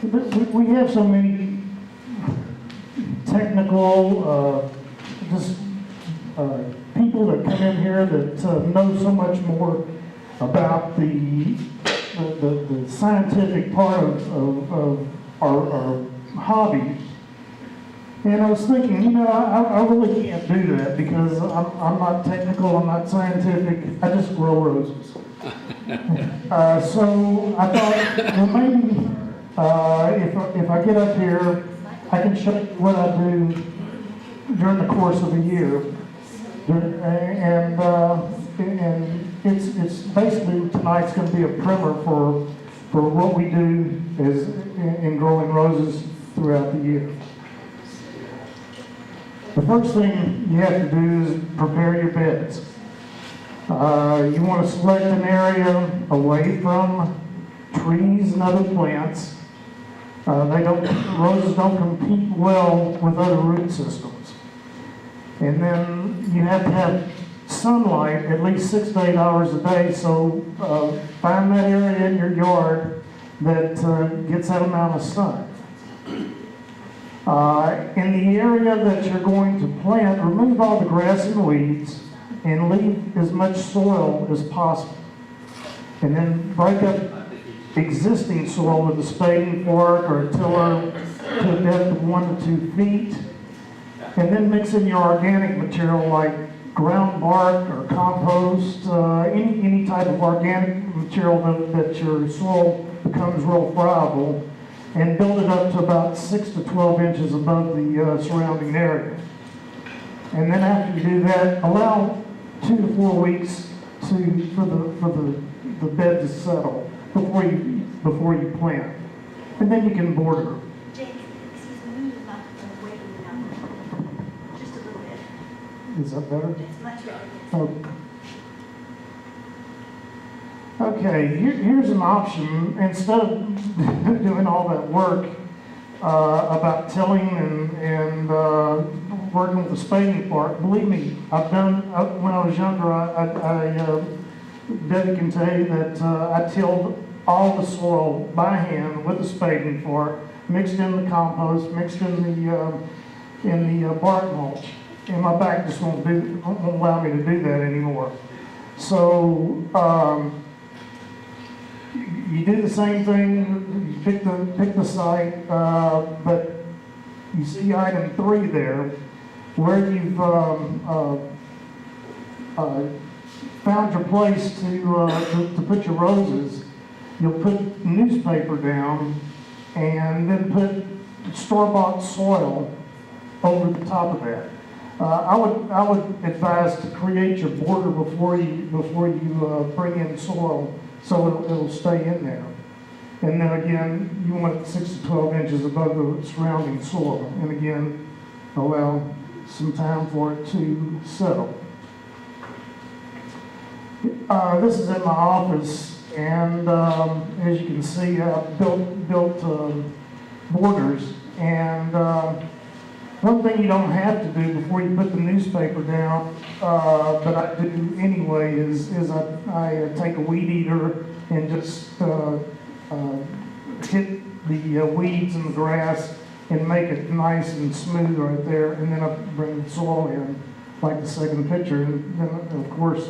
we have so many technical, people that come in here that know so much more about the scientific part of our hobby. And I was thinking, you know, I really can't do that because I'm not technical, I'm not scientific, I just grow roses. So I thought, well, maybe if I get up here, I can show you what I do during the course of a year. And it's basically, tonight's going to be a primer for what we do is in growing roses throughout the year. The first thing you have to do is prepare your beds. You want to select an area away from trees and other plants. Roses don't compete well with other root systems. And then you have to have sunlight at least 6 to 8 hours a day, so find that area in your yard that gets that amount of sun. In the area that you're going to plant, remove all the grass and weeds and leave as much soil as possible. And then break up existing soil with a spading fork or a tiller to a depth of 1 to 2 feet. And then mix in your organic material like ground bark or compost, any type of organic material that your soil becomes real friable, and build it up to about 6 to 12 inches above the surrounding area. And then after you do that, allow 2 to 4 weeks for the bed to settle before you plant. And then you can border. Is that better? It's much better. Okay, here's an option. Instead of doing all that work about tilling and working with the spading fork, believe me, I've done, when I was younger, Debbie can tell you that I tilled all the soil by hand with a spading fork, mixed in the compost, mixed in the bark mulch. And my back just won't allow me to do that anymore. So you do the same thing. You pick the site, but you see item 3 there, where you've found your place to put your roses. You'll put newspaper down, and then put store-bought soil over the top of that. I would advise to create your border before you bring in soil, so it'll stay in there. And then again, you want it 6 to 12 inches above the surrounding soil. And again, allow some time for it to settle. This is in my office, and as you can see, I've built borders. And one thing you don't have to do before you put the newspaper down, but I do anyway, is I take a weed eater and just hit the weeds and the grass and make it nice and smooth right there, and then I bring the soil in, like the second picture, and then of course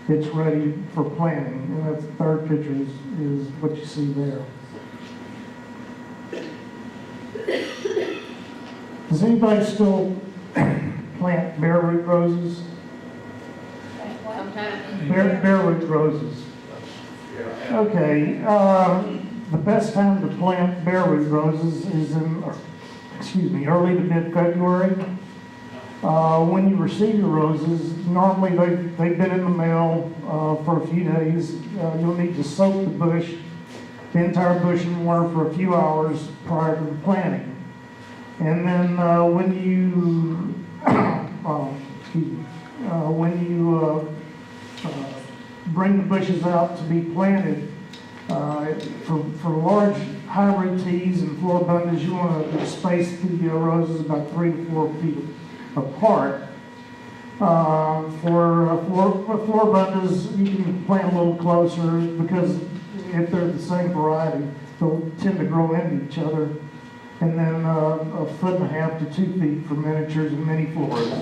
it's ready for planting. And that third picture is what you see there. Does anybody still plant bare root roses? Bare root roses. Okay. The best time to plant bare root roses is early to mid-February. When you receive your roses, normally they've been in the mail for a few days. You'll need to soak the entire bush in water for a few hours prior to the planting. And then when you bring the bushes out to be planted, for large hybrid teas and floribundas, you want to space the roses about 3 to 4 feet apart. For floribundas, you can plant a little closer because if they're the same variety, they'll tend to grow into each other. And then 1.5 to 2 feet for miniatures and mini flores.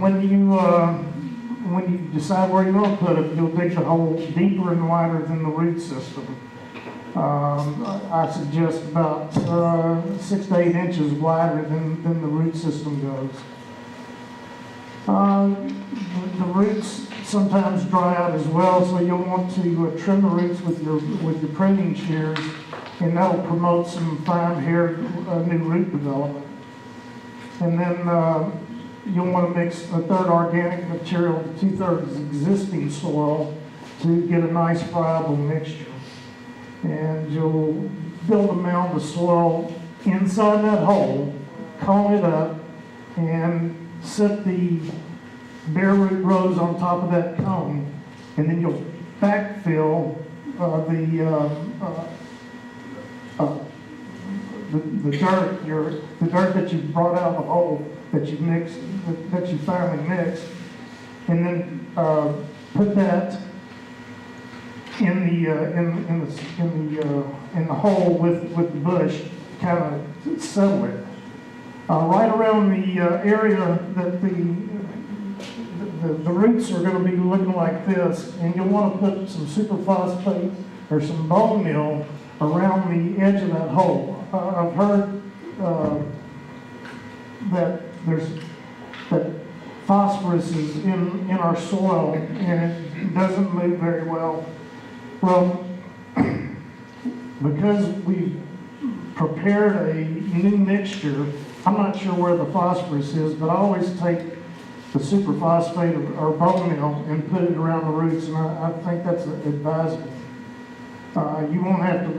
When you decide where you're going to put them, you'll dig the hole deeper and wider than the root system. I suggest about 6 to 8 inches wider than the root system goes. The roots sometimes dry out as well, so you'll want to trim the roots with your pruning shears, and that'll promote some fine-haired new root development. And then you'll want to mix 1/3 organic material to 2/3 existing soil to get a nice friable mixture. And you'll build a mound of soil inside that hole, comb it up, and set the bare root rows on top of that cone, and then you'll backfill the dirt that you brought out of the hole that you mixed, that you finally mixed, and then put that in the hole with the bush, kind of settle it. Right around the area that the roots are going to be looking like this, and you'll want to put some superphosphate or some bone meal around the edge of that hole. I've heard that phosphorus is in our soil and it doesn't move very well. Well, because we've prepared a new mixture, I'm not sure where the phosphorus is, but I always take the superphosphate or bone meal and put it around the roots, and I think that's advisable. You won't have to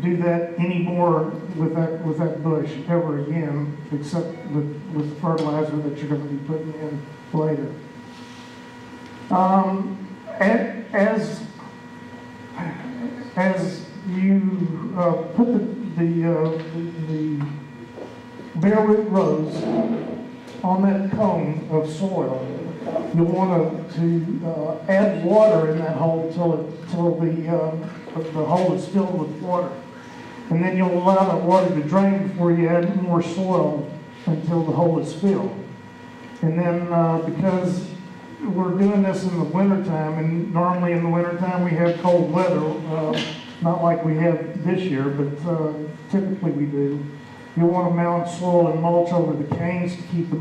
do that anymore with that bush ever again, except with the fertilizer that you're going to be putting in later. As you put the bare root rows on that cone of soil, you'll want to add water in that hole till the hole is filled with water. And then you'll allow that water to drain before you add more soil until the hole is filled. And then because we're doing this in the wintertime, and normally in the wintertime we have cold weather, not like we have this year, but typically we do. You'll want to mound soil and mulch over the canes to keep the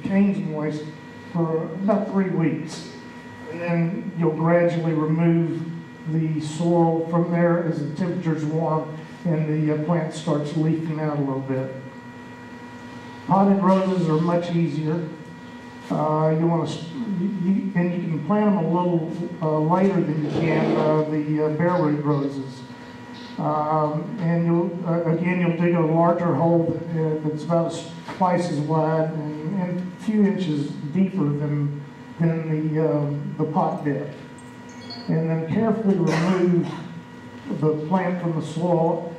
canes moist for about 3 weeks. And then you'll gradually remove the soil from there as the temperature's warm and the plant starts leafing out a little bit. Potted roses are much easier. You can plant them a little later than you can the bare root roses. And you'll dig a larger hole that's about twice as wide and a few inches deeper than the pot depth. And then carefully remove the plant from the soil.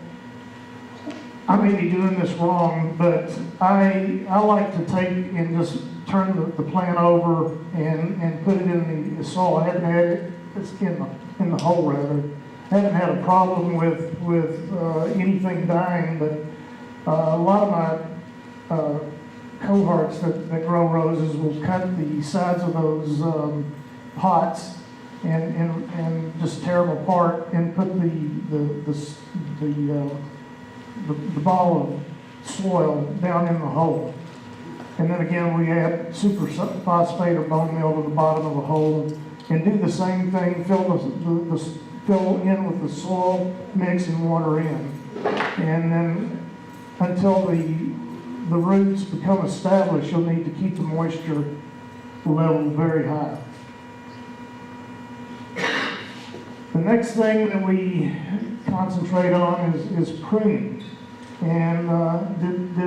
I may be doing this wrong, but I like to take and just turn the plant over and put it in the soil. I haven't had it in the hole rather. I haven't had a problem with anything dying, but a lot of my cohorts that grow roses will cut the sides of those pots and just tear them apart and put the ball of soil down in the hole. And then again, we add super phosphate or bone meal to the bottom of the hole and do the same thing, fill in with the soil mix and water in. And then until the roots become established, you'll need to keep the moisture level very high. The next thing that we concentrate on is pruning. And did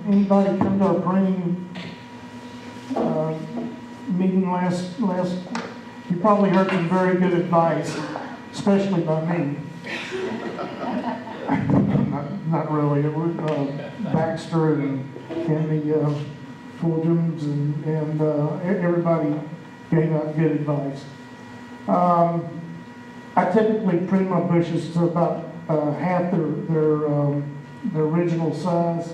anybody come to our pruning meeting last? You probably heard some very good advice, especially by me. not really. It was Baxter and the Fulghams and everybody gave out good advice. I typically prune my bushes to about half their original size.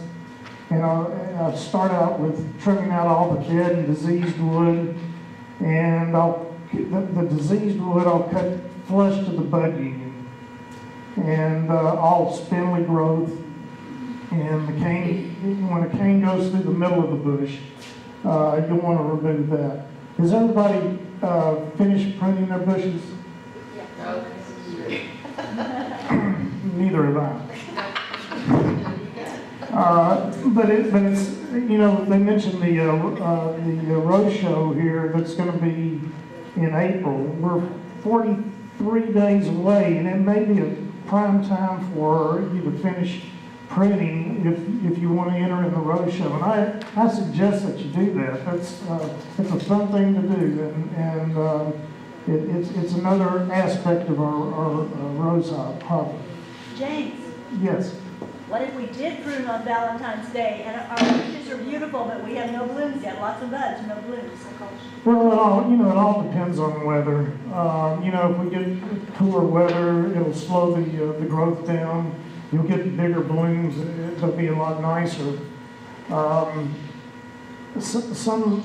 And I start out with trimming out all the dead and diseased wood. And the diseased wood I'll cut flush to the bud union. And all spindly growth. And the cane, when a cane goes through the middle of the bush, you'll want to remove that. Has everybody finished pruning their bushes? No. Neither have I. But it's, you know, they mentioned the road show here that's going to be in April. We're 43 days away, and it may be a prime time for you to finish pruning if you want to enter in the road show. And I suggest that you do that. It's a fun thing to do, and it's another aspect of our rose hobby. James, Yes. what if we did prune on Valentine's Day and our bushes are beautiful, but we have no blooms yet, lots of buds, no blooms? Well, it all depends on weather. If we get cooler weather, it'll slow the growth down. You'll get bigger blooms. It'll be a lot nicer. Some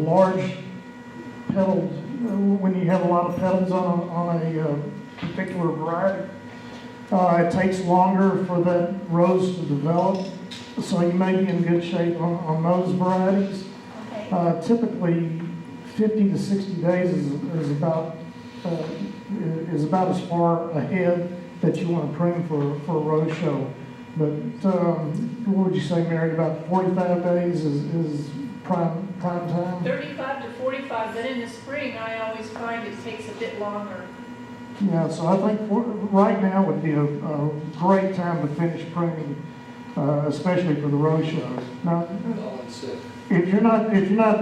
large petals, when you have a lot of petals on a particular variety, it takes longer for that rose to develop. So you may be in good shape on those varieties. Okay. Typically, 50 to 60 days is about as far ahead that you want to prune for a rose show. But what would you say, Mary? About 45 days is prime time? 35 to 45, then in the spring, I always find it takes a bit longer. Yeah, so I think right now would be a great time to finish pruning, especially for the rose shows. Now, if you're not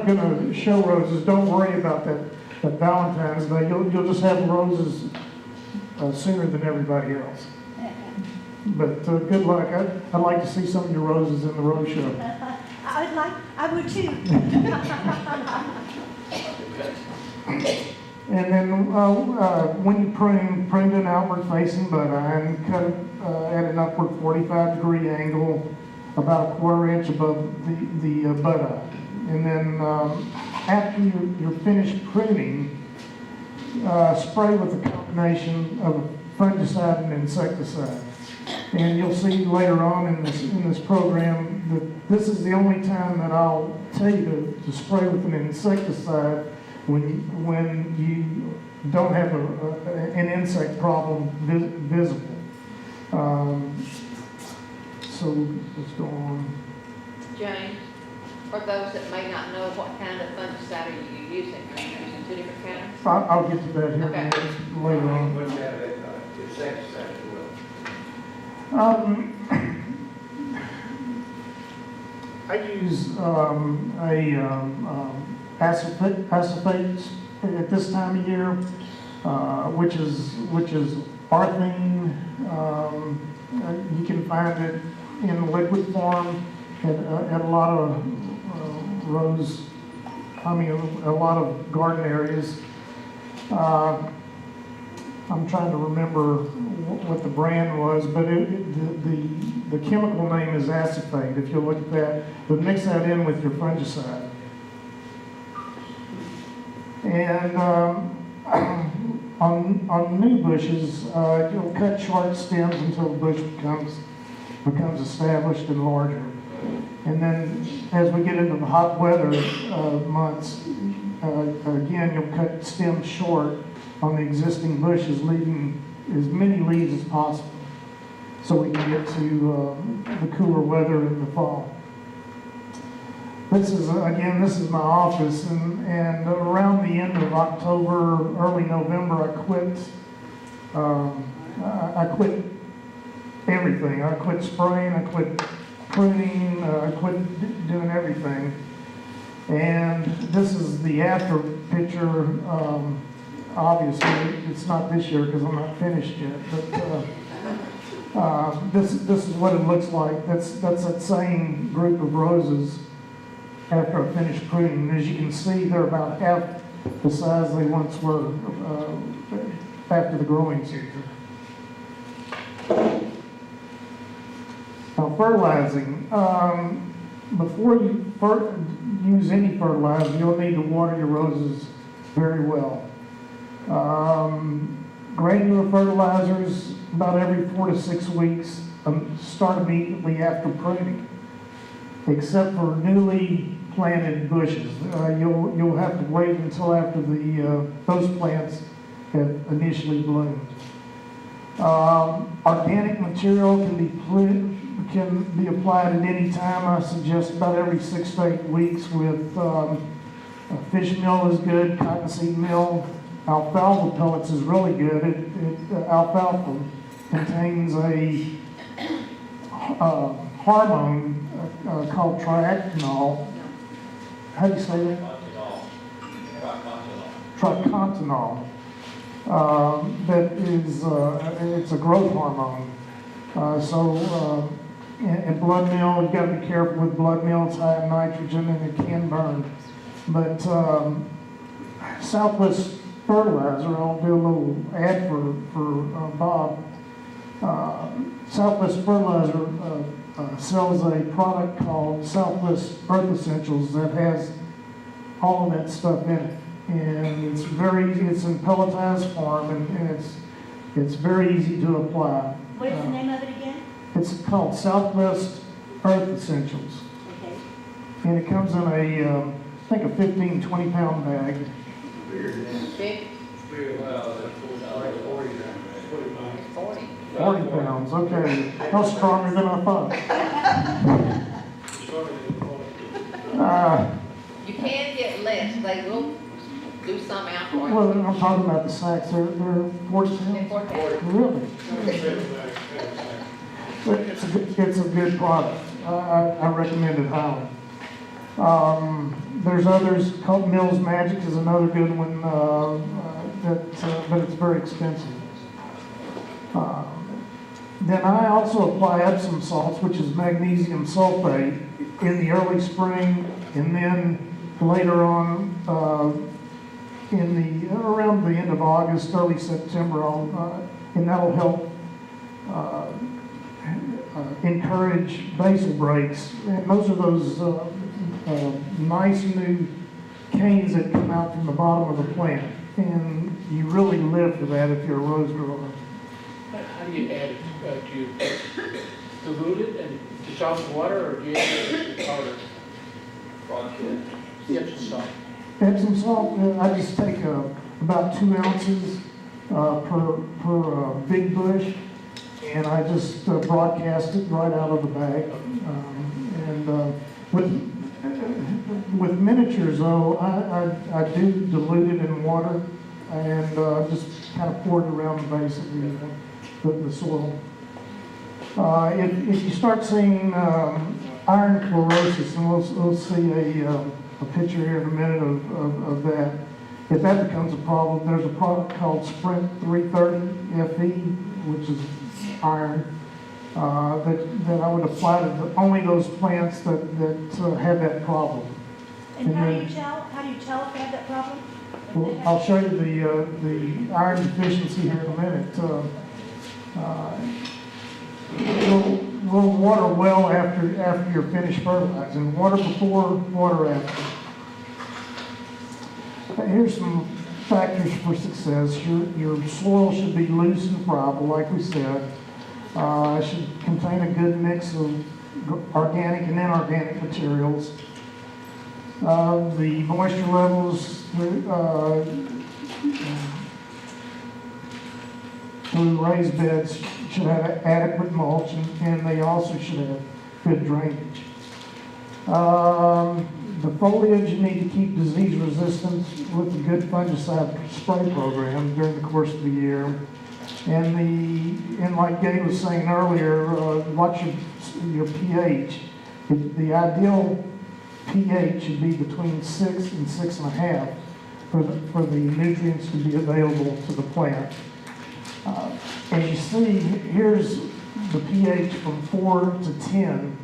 going to show roses, don't worry about that Valentine's Day. You'll just have roses sooner than everybody else. But good luck. I'd like to see some of your roses in the rose show. I would too. And then when you prune an outward facing bud and cut it at an upward 45-degree angle, about a 1/4 inch above the bud eye. And then after you're finished pruning, spray with a combination of fungicide and insecticide. And you'll see later on in this program that this is the only time that I'll tell you to spray with an insecticide when you don't have an insect problem visible. So let's go on. James, for those that may not know, what kind of fungicide are you using? Are you using 2 different kinds? I'll get to that here Okay. later on. What's that insecticide as well? I use acephate at this time of year, which is arthine. You can find it in liquid form at a lot of a lot of garden areas. I'm trying to remember what the brand was, but the chemical name is acephate. If you look at that, but mix that in with your fungicide. And on new bushes, you'll cut short stems until the bush becomes established and larger. And then as we get into the hot weather months, again, you'll cut stems short on the existing bushes, leaving as many leaves as possible so we can get to the cooler weather in the fall. This is my office, and around the end of October, early November, I quit everything. I quit spraying, I quit pruning, I quit doing everything. And this is the after picture. Obviously, it's not this year because I'm not finished yet, but this is what it looks like. That's that same group of roses after I finished pruning. As you can see, they're about the size they once were after the growing season. Now, fertilizing. Before you use any fertilizer, you'll need to water your roses very well. Granular fertilizers, about every 4 to 6 weeks, start immediately after pruning, except for newly planted bushes. You'll have to wait until after those plants have initially bloomed. Organic material can be applied at any time. I suggest about every 6 to 8 weeks with fish meal is good, cottonseed meal. Alfalfa pellets is really good. Alfalfa contains a hormone called triaconol. How do you say that? Triaconol. That is, it's a growth hormone. In blood meal, you've got to be careful with blood meal. It's high in nitrogen and it can burn. But Southwest Fertilizer, I'll do a little ad for Bob. Southwest Fertilizer sells a product called Southwest Earth Essentials that has all of that stuff in it. And it's in pelletized form, and it's very easy to apply. What is the name of it again? It's called Southwest Earth Essentials. Okay. And it comes in I think a 15, 20 pound bag. Big, 40. 40 pounds, okay. How stronger than I thought. You can get less, they will do some out for you. Well, I'm talking about the sacks. They're 40 They're pounds? 40 pounds. Really? But it's a good product. I recommend it highly. There's others. Called Mills Magic is another good one, but it's very expensive. Then I also apply Epsom salts, which is magnesium sulfate, in the early spring, and then later on around the end of August, early September, and that'll help encourage basal breaks. And those are those nice new canes that come out from the bottom of the plant. And you really live for that if you're a rose grower. How do you add it? Do you dilute it and dissolve in water, or do you add it in powder? Epsom salt. Epsom salt, I just take about 2 ounces per big bush, and I just broadcast it right out of the bag. With miniatures, though, I do dilute it in water and just kind of pour it around the base of the soil. If you start seeing iron chlorosis, and we'll see a picture here in a minute of that. If that becomes a problem, there's a product called Sprint 330 FE, which is iron, that I would apply to only those plants that have that problem. And how do you tell if they have that problem? Well, I'll show you the iron deficiency here in a minute. We'll water well after you're finished fertilizing. Water before, water after. Here's some factors for success. Your soil should be loose and friable, like we said. It should contain a good mix of organic and inorganic materials. The moisture levels through raised beds should have adequate mulch, and they also should have good drainage. The foliage, you need to keep disease resistant with a good fungicide spray program during the course of the year. And like Gabe was saying earlier, watch your pH. The ideal pH should be between 6 and 6.5 for the nutrients to be available to the plant. As you see, here's the pH from 4 to 10.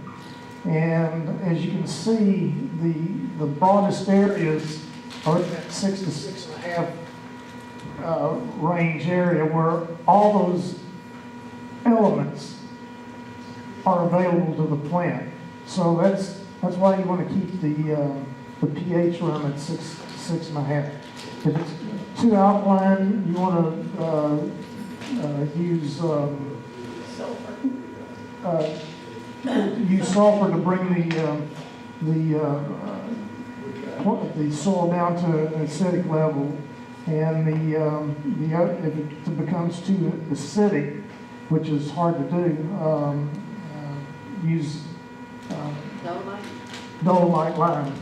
And as you can see, the broadest areas or that 6 to 6.5 range area where all those elements are available to the plant. So that's why you want to keep the pH room at 6 to 6.5. If it's too alkaline, you want to use sulfur to bring the soil down to an acidic level, and if it becomes too acidic, which is hard to do, use Dolomite? dolomite lime.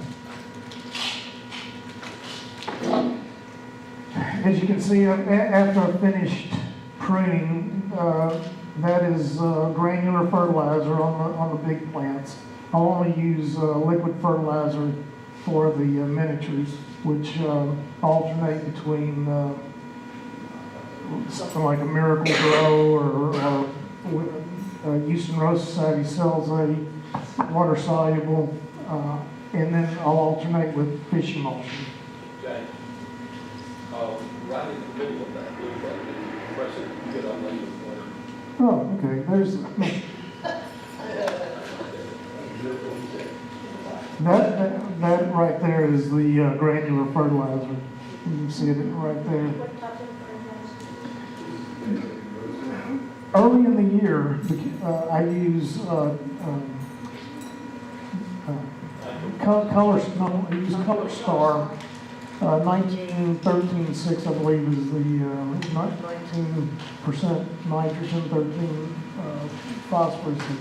As you can see, after I finished pruning, that is granular fertilizer on the big plants. I'll only use liquid fertilizer for the miniatures, which alternate between something like a Miracle Grow or Houston Rose Society sells a water soluble, and then I'll alternate with fish emulsion. Okay. Right in the middle of that, look like the compressor, get on the water. Oh, okay, there's, that right there is the granular fertilizer. You can see it right there. Early in the year, I use Color Star. 1913-6, I believe, is the 19% nitrogen, 13 phosphorus, and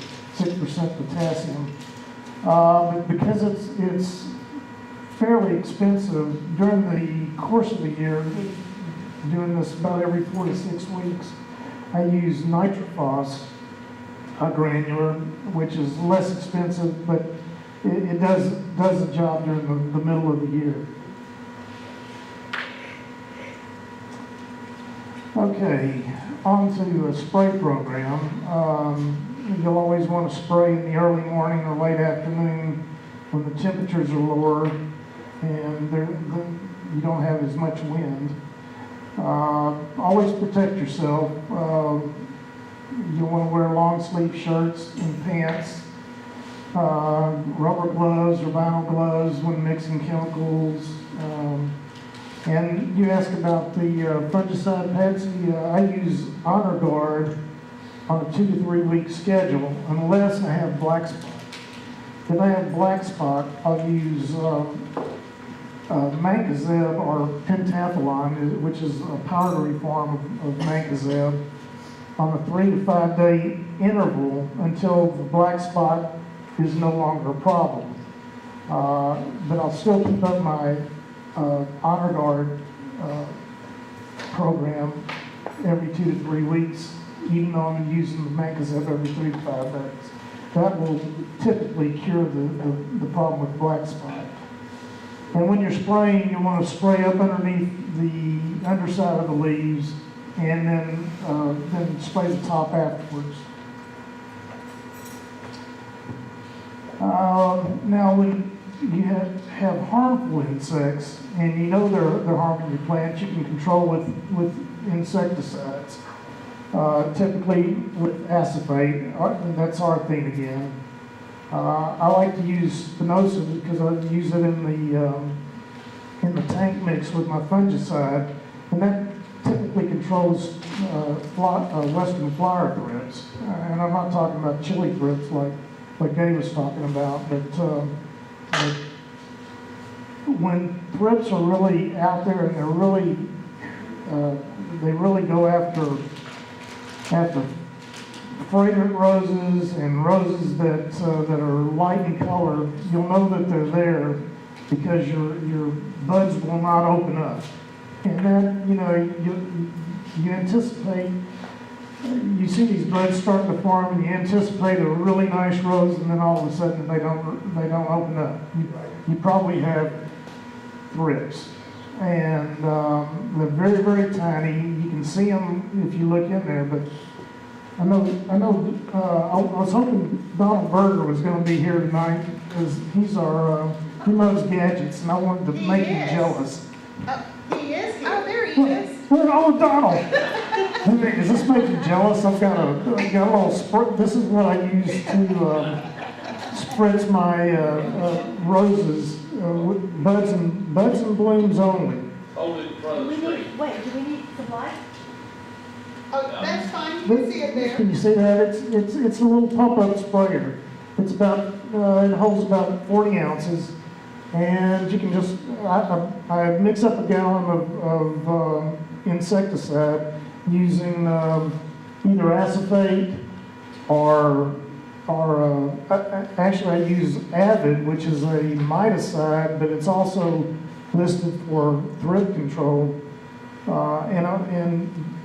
6% potassium. But because it's fairly expensive, during the course of the year, doing this about every 4 to 6 weeks, I use nitrophos granular, which is less expensive, but it does the job during the middle of the year. Okay, on to a spray program. You'll always want to spray in the early morning or late afternoon when the temperatures are lower and you don't have as much wind. Always protect yourself. You'll want to wear long sleeve shirts and pants, rubber gloves or vinyl gloves when mixing chemicals. And you asked about the fungicide, Patsy. I use Honor Guard on a 2 to 3 week schedule unless I have black spot. If I have black spot, I'll use mancozeb or pentathlon, which is a powdery form of mancozeb, on a 3 to 5 day interval until the black spot is no longer a problem. But I'll still keep up my Honor Guard program every 2 to 3 weeks, even though I'm using the mancozeb every 3 to 5 days. That will typically cure the problem with black spot. And when you're spraying, you want to spray up underneath the underside of the leaves, and then spray the top afterwards. Now, when you have harmful insects, and you know they're harmful to your plants, you can control with insecticides. Typically with acephate, and that's our thing again. I like to use spinosad because I use it in the tank mix with my fungicide, and that typically controls western flower thrips. And I'm not talking about chili thrips like Dave was talking about, but when thrips are really out there and they really go after fragrant roses and roses that are light in color, you'll know that they're there because your buds will not open up. And then, you anticipate, you see these buds starting to form and you anticipate a really nice rose, and then all of a sudden they don't open up. You probably have thrips. And they're very, very tiny. You can see them if you look in there, but I was hoping Donald Berger was going to be here tonight because he's our He loves gadgets, and I wanted to He make him is. jealous. He is here. Oh, there he is. Oh, Donald! Does this make you jealous? I've got a little spritz. This is what I use to spritz my roses with buds and blooms only. Hold it in front Do of we the screen. need, wait, do we need some light? Oh, that's fine. You can see it there. Can you see that? It's a little pump-up sprayer. It's about it holds about 40 ounces, and you can just I mix up a gallon of insecticide using either acephate or actually I use Avid, which is a miticide, but it's also listed for thrift control. And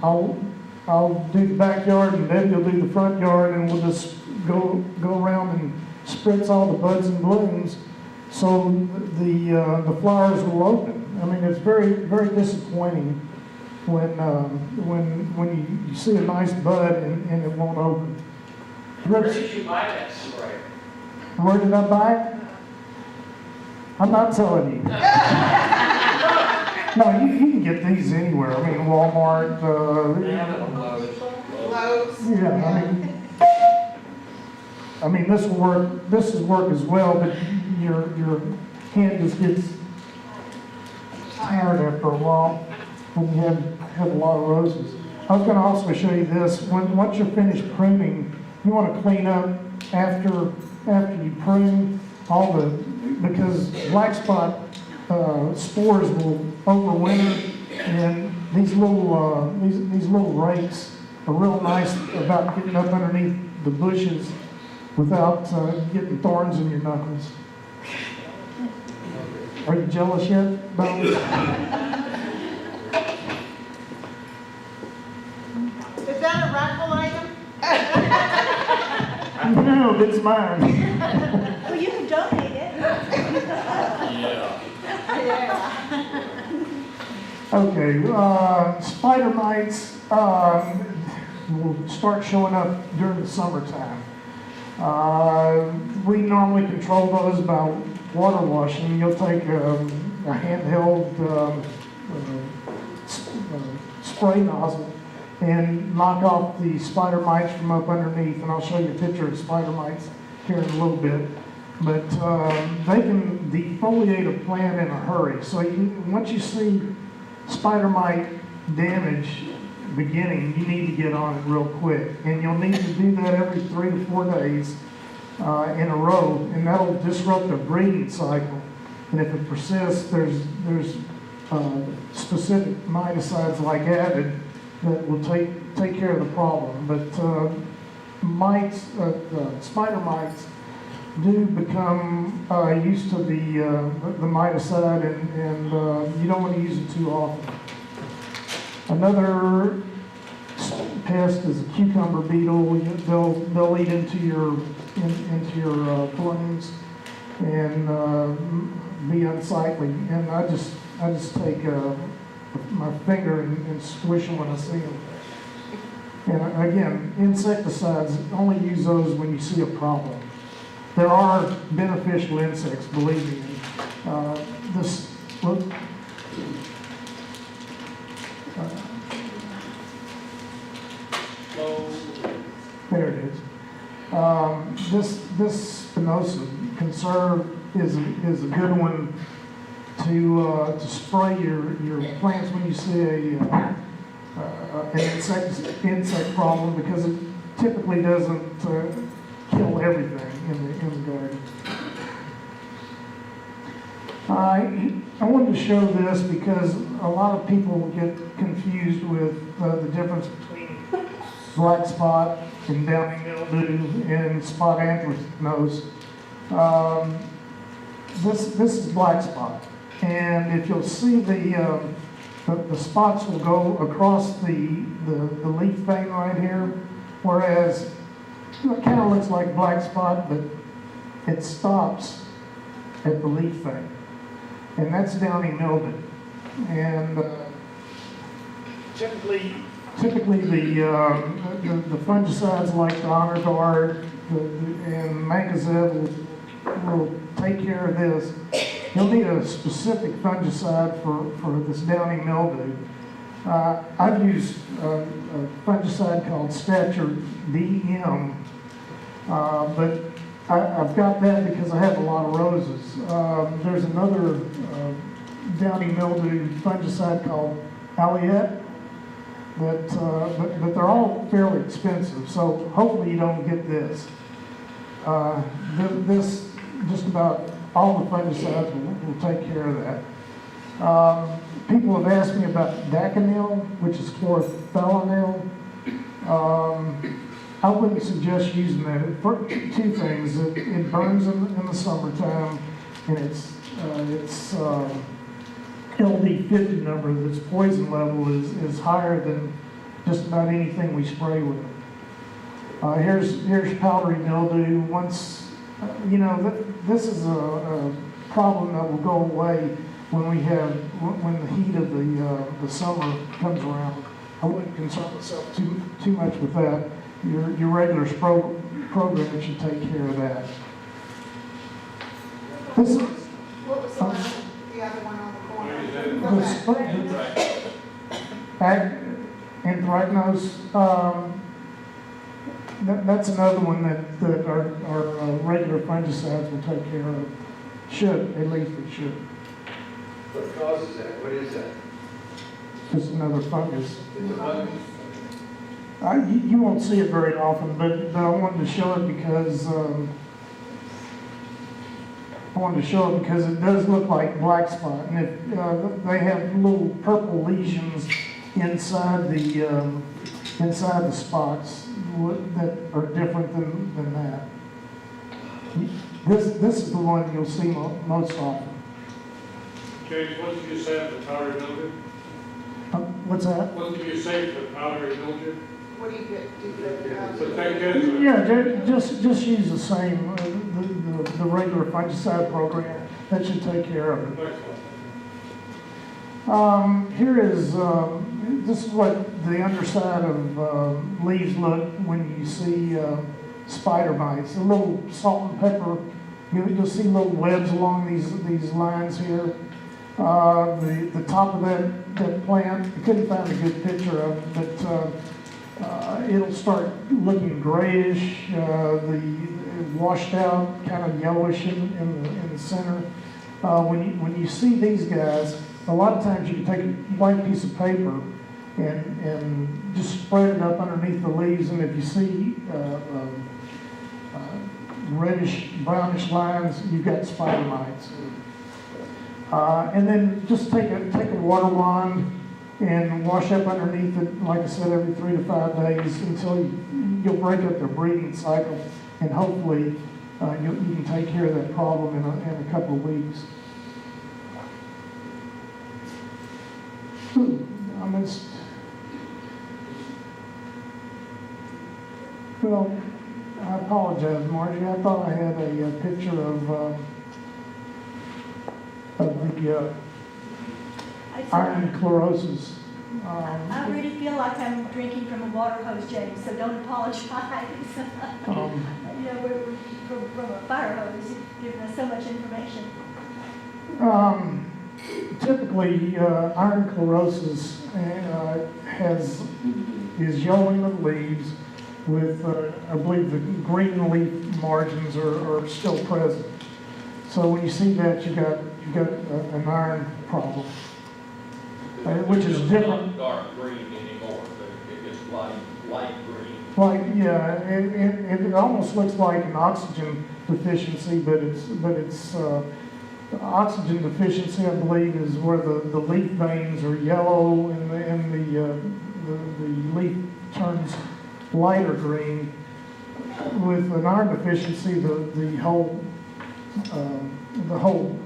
I'll do the backyard, and then you'll do the front yard, and we'll just go around and spritz all the buds and blooms, so the flowers will open. I mean, it's very, very disappointing when you see a nice bud and it won't open. Where did you buy that sprayer? Where did I buy it? I'm not telling you. No, you can get these anywhere. I mean, Walmart. They have it on Lowe's. Lowe's. Yeah, I mean, this will work. This is work as well, but your hand just gets tired after a while when you have a lot of roses. I was going to also show you this. Once you're finished pruning, you want to clean up after you prune all because black spot spores will overwinter, and these little rakes are real nice about getting up underneath the bushes without getting thorns in your knuckles. Are you jealous yet, Donald? Is that a raffle item? No, it's mine. Well, you can donate it. Yeah. Yeah. Okay, spider mites will start showing up during the summertime. We normally control those by water washing. You'll take a handheld spray nozzle and knock off the spider mites from up underneath. And I'll show you a picture of spider mites here in a little bit. But they can defoliate a plant in a hurry. So once you see spider mite damage beginning, you need to get on it real quick. And you'll need to do that every 3 to 4 days in a row, and that'll disrupt the breeding cycle. And if it persists, there's specific miticides like Avid that will take care of the problem. But mites, spider mites, do become used to the miticide, and you don't want to use it too often. Another pest is a cucumber beetle. They'll eat into your blooms and be unsightly. And I just take my finger and squish them when I see them. And again, insecticides, only use those when you see a problem. There are beneficial insects, believe me. Look. There it is. This spinosum conserve is a good one to spray your plants when you see an insect problem, because it typically doesn't kill everything in the garden. I wanted to show this because a lot of people get confused with the difference between black spot and downy mildew and spot anthracnose. This is black spot, and if you'll see the spots will go across the leaf vein right here, whereas it kind of looks like black spot, but it stops at the leaf vein, and that's downy mildew. And typically the fungicides like the Honor Guard and Mancozeb will take care of this. You'll need a specific fungicide for this downy mildew. I've used a fungicide called Stature DM, but I've got that because I have a lot of roses. There's another downy mildew fungicide called Alliette, but they're all fairly expensive, so hopefully you don't get this. This, just about all the fungicides will take care of that. People have asked me about Daconil, which is chlorothalonil. I wouldn't suggest using that for two things. It burns in the summertime, and its LD50 number, its poison level is higher than just about anything we spray with it. Here's powdery mildew. Once, this is a problem that will go away when the heat of the summer comes around. I wouldn't concern myself too much with that. Your regular program should take care of that. This is What was the one, the other one on the corner? Anthracnose. That's another one that our regular fungicides will take care of. Should, at least it should. What causes that? What is that? Just another fungus. It's a fungus. You won't see it very often, but I wanted to show it because it does look like black spot, and if they have little purple lesions inside the spots that are different than that. This is the one you'll see most often. James, what did you say for powdery mildew? What's that? What did you say for powdery mildew? What do you get? So take care of it. Yeah, just use the same, the regular fungicide program. That should take care of it. Here is, this is what the underside of leaves look when you see spider mites. A little salt and pepper, you'll see little webs along these lines here. The top of that plant, I couldn't find a good picture of it, but it'll start looking grayish, the washed out, kind of yellowish in the center. When you see these guys, a lot of times you can take a white piece of paper and just spread it up underneath the leaves, and if you see reddish, brownish lines, you've got spider mites. And then just take a water wand and wash up underneath it, like I said, every 3 to 5 days until you'll break up their breeding cycle, and hopefully you can take care of that problem in a couple of weeks. I missed. Well, I apologize, Margie. I thought I had a picture of the iron chlorosis. I really feel like I'm drinking from a water hose, James, so don't apologize. We're from a fire hose, you've given us so much information. Typically, iron chlorosis is yellowing of leaves with, I believe the green leaf margins are still present. So when you see that, you got an iron problem, which is different. Dark green anymore, but it gets light green. Like, yeah, it almost looks like an oxygen deficiency, but it's oxygen deficiency, I believe, is where the leaf veins are yellow and the leaf turns lighter green. With an iron deficiency, the whole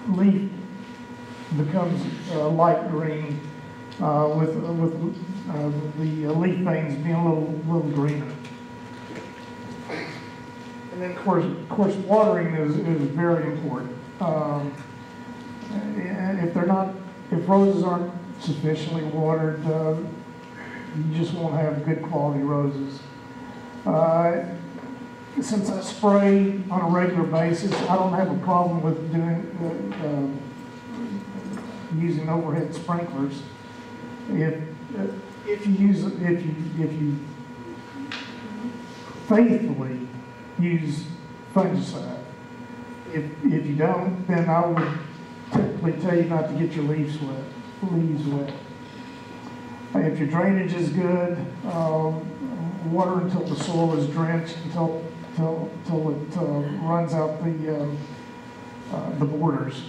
leaf becomes light green, with the leaf veins being a little greener. And then, of course, watering is very important. If roses aren't sufficiently watered, you just won't have good quality roses. since I spray on a regular basis, I don't have a problem with doing, using overhead sprinklers. If you faithfully use fungicide. If you don't, then I would typically tell you not to get your leaves wet. If your drainage is good, water until the soil is drenched, until it runs out the borders.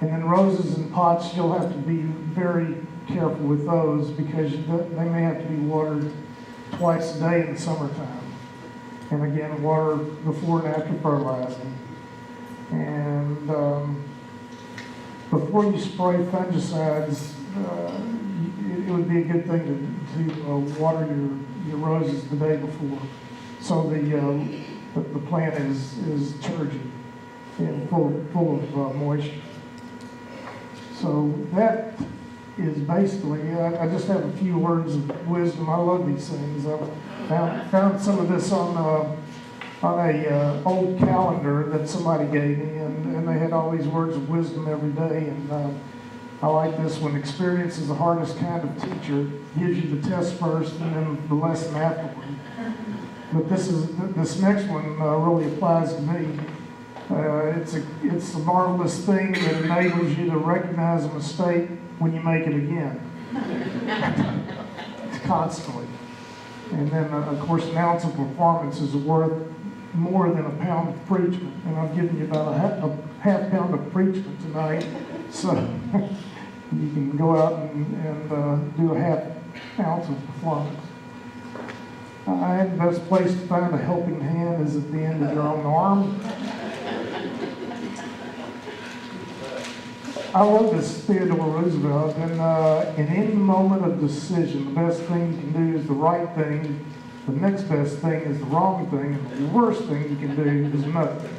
And then roses and pots, you'll have to be very careful with those because they may have to be watered twice a day in the summertime. And again, water before and after fertilizing. And before you spray fungicides, it would be a good thing to water your roses the day before, so the plant is turgid and full of moisture. So that is basically. I just have a few words of wisdom. I love these things. I found some of this on a old calendar that somebody gave me, and they had all these words of wisdom every day. And I like this one. Experience is the hardest kind of teacher. Gives you the test first and then the lesson afterward. But this next one really applies to me. It's a marvelous thing that enables you to recognize a mistake when you make it again. Constantly. And then, of course, an ounce of performance is worth more than a pound of preachment. And I've given you about a half pound of preachment tonight. So you can go out and do a half ounce of performance. I think the best place to find a helping hand is at the end of your own arm. I love this Theodore Roosevelt, and in any moment of decision, the best thing you can do is the right thing, the next best thing is the wrong thing, and the worst thing you can do is nothing.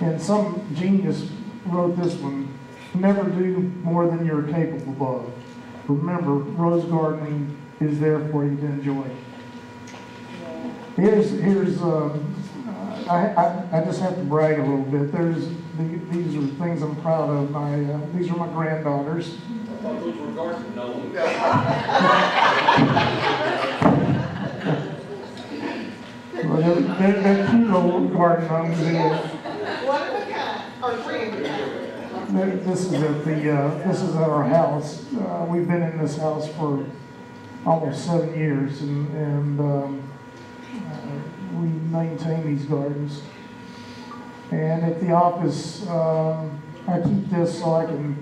And some genius wrote this one: never do more than you're capable of. Remember, rose gardening is there for you to enjoy. I just have to brag a little bit. These are things I'm proud of. These are my granddaughters. I thought those were garden gnomes. Well, they're cute little garden gnomes. One of a kind, or three of a kind. This is at our house. We've been in this house for almost 7 years, and we maintain these gardens. And at the office, I keep this so I can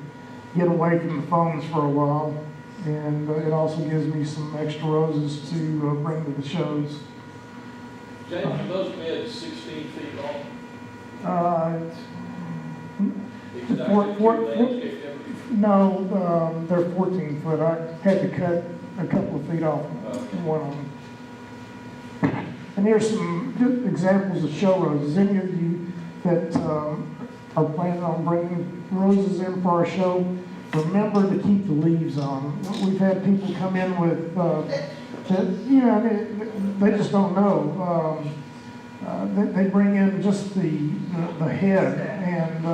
get away from the phones for a while, and it also gives me some extra roses to bring to the shows. James, are those beds 16 feet long? No, they're 14 foot. I had to cut a couple of feet off one of them. And here's some good examples of show roses. Any of you that are planning on bringing roses in for our show, remember to keep the leaves on. We've had people come in with, they just don't know. They bring in just the head and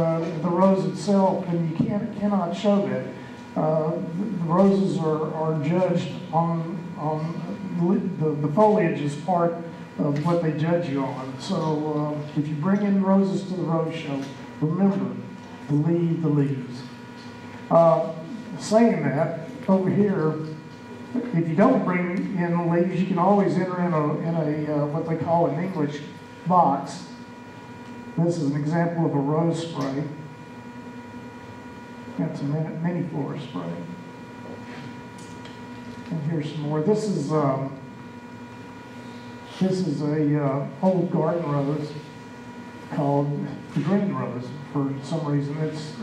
the rose itself, and you cannot show that. The roses are judged on the foliage is part of what they judge you on. So if you bring in roses to the rose show, remember to leave the leaves. Saying that, over here, if you don't bring in leaves, you can always enter in a what they call in English box. This is an example of a rose spray. That's a mini flower spray. And here's some more. This is a old garden rose called the green rose. For some reason, it's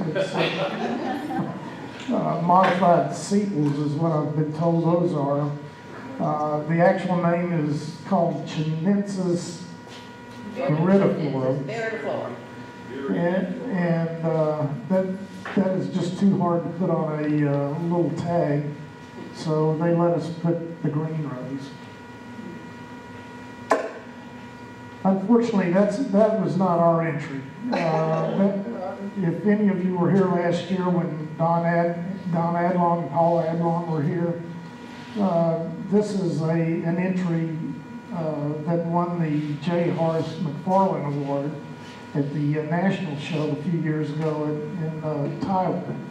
modified sepals is what I've been told those are. The actual name is called Chinensis viridiflora. And that is just too hard to put on a little tag, so they let us put the green rose. Unfortunately, that was not our entry. If any of you were here last year when Don Adlong and Paul Adlong were here, this is an entry that won the J. Horace McFarlane Award at the national show a few years ago in Taiwan.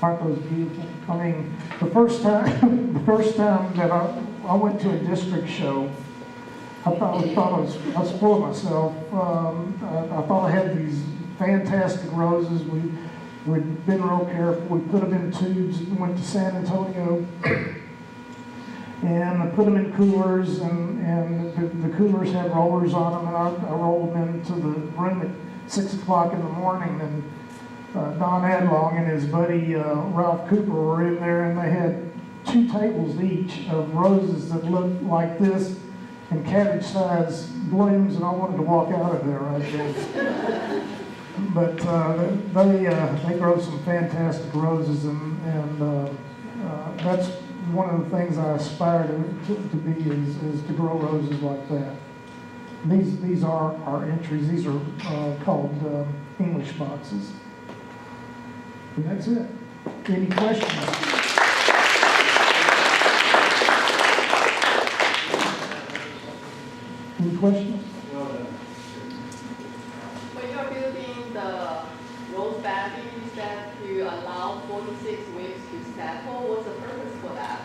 Aren't those beautiful? I mean, the first time that I went to a district show, I thought I was full of myself. I thought I had these fantastic roses. We'd been real careful. We put them in tubes and went to San Antonio. And I put them in coolers, and the coolers had rollers on them, and I rolled them into the room at 6 o'clock in the morning. And Don Adlong and his buddy Ralph Cooper were in there, and they had 2 tables each of roses that looked like this and cabbage-sized blooms, and I wanted to walk out of there right there. But they grow some fantastic roses, and that's one of the things I aspire to be is to grow roses like that. These are our entries. These are called English boxes. And that's it. Any questions? Any questions? When you're building the rose bed, you said you allow 4 to 6 weeks to settle. What's the purpose for that?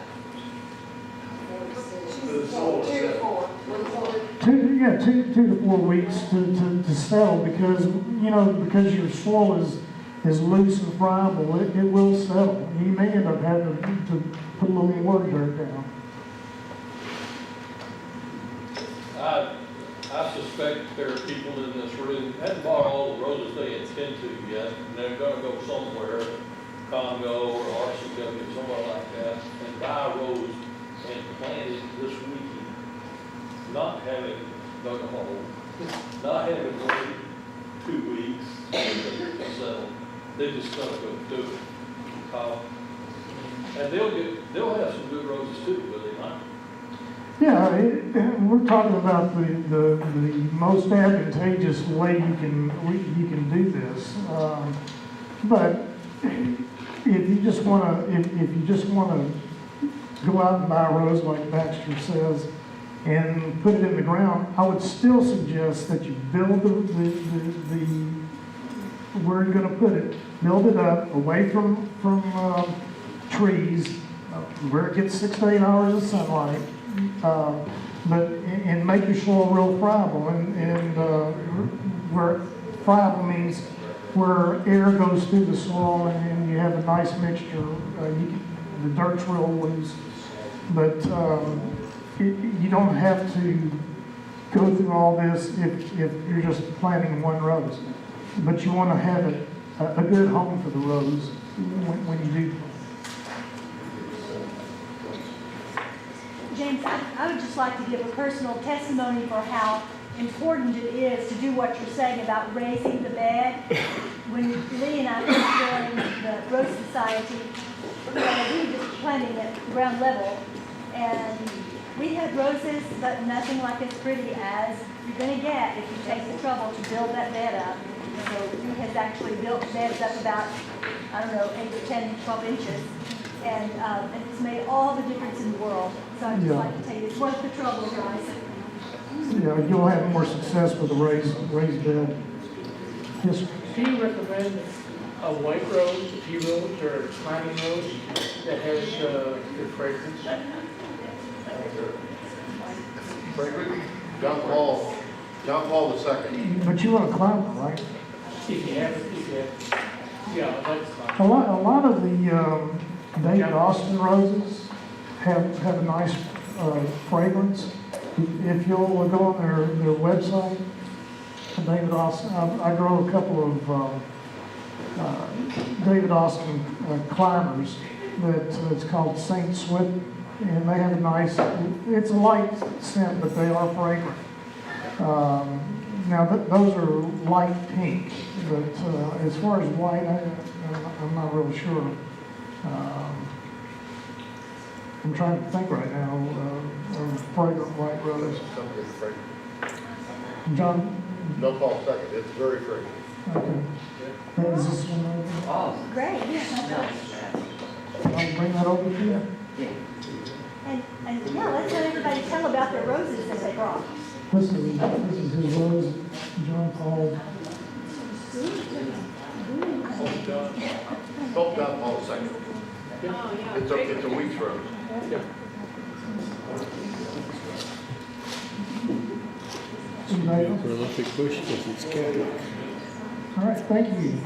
She's 2 to 4. 2 to 4 weeks to settle, because because your soil is loose and friable, it will settle. You may end up having to put a little more dirt down. I suspect there are people in this room that haven't bought all the roses they intend to yet, and they're gonna go somewhere, Congo or RCW, somewhere like that, and buy a rose and plant it this weekend. Not having dug a hole, not having waited 2 weeks to settle. They're just gonna go do it. And they'll have some good roses too, will they not? Yeah, we're talking about the most advantageous way you can do this. But if you just want to go out and buy a rose like Baxter says and put it in the ground, I would still suggest that you build the where you're going to put it. Build it up away from trees, where it gets 6 to 8 hours of sunlight. And make your soil real friable, and where friable means where air goes through the soil and you have a nice mixture. The dirt's real loose, but you don't have to go through all this if you're just planting one rose. But you want to have a good home for the rose when you do. James, I would just like to give a personal testimony for how important it is to do what you're saying about raising the bed. When Lee and I first joined the Rose Society, we were just planting at ground level, and we had roses, but nothing like as pretty as you're going to get if you take the trouble to build that bed up. So he has actually built beds up about, 8 to 10, 12 inches. And it's made all the difference in the world. So I'd just like to tell you, it's worth the trouble, guys. Yeah, you'll have more success with a raised bed. Yes. Do you recommend a white rose, a tea rose, or a climbing rose that has good fragrance? Fragrant? John Paul II. But you want to climb it, right? If you have it, yeah, I'd like to climb. A lot of the David Austin roses have a nice fragrance. If you'll go on their website, David Austin, I grow a couple of David Austin climbers it's called Saint Swift, and they have a nice, it's a light scent, but they are fragrant. Now those are light pink, but as far as white, I'm not real sure. I'm trying to think right now of fragrant white rose. John, John Paul second, it's very pretty. okay. Is this one over? Oh, Great, yeah. smells bad. I'll bring that over to you. And yeah, let's let everybody tell about their roses that they brought. This is his rose, John Paul. Oh, John Paul second. Oh, yeah. It's a wheat rose. Anybody else? Prolific bush because it's Catholic. All right, thank you.